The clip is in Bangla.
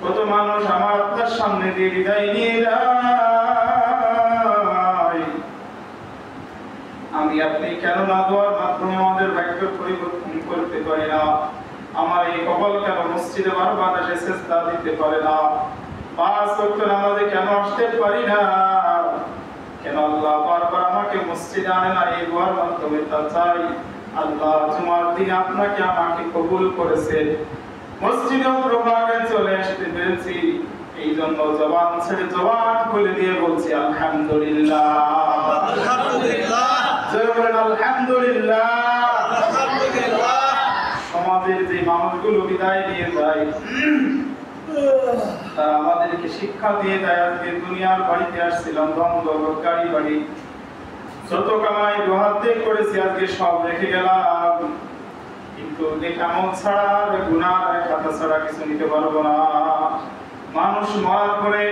কত মানুষ আমার আপনার সামনে দিয়ে বিদায় নিয়ে যায়। আমি আপনি কেন না দোয়ার মাধ্যমে আমাদের ভাগ্য পরিবর্তন করতে পারি না? আমার এই কপাল কেন মসজিদে বারবার এসে সেজদা দিতে পারে না? 5 ওয়াক্ত নামাজে কেন আসতে পারি না? কেন আল্লাহ বারবার আমাকে মসজিদে আনে না? এই দোয়ার মাধ্যমে তা চাই। আল্লাহ তোমার দিন আপনাকে আমাকে কবুল করেছেন, মসজিদে প্রভাগে চলে আসতে পেরেছি, এই জন্য জবান ছেড়ে জবান খুলে দিয়ে বলছি আলহামদুলিল্লাহ, আলহামদুলিল্লাহ, জোরে বলেন আলহামদুলিল্লাহ, আলহামদুলিল্লাহ। সমাজের যে মানুষগুলো বিদায় নিয়ে যায় তারা আমাদেরকে শিক্ষা দিয়ে দেয়। আজকে দুনিয়ার বাড়িতে আসছিলাম, রংদৌলত গাড়ি বাড়ি যত কামাই দুহাতে করেছি আজকে সব রেখে গেলাম, কিন্তু নেকামল ছাড়া গুনাহ খাতা ছাড়া কিছু নিতে পারবো না। মানুষ মরার পরে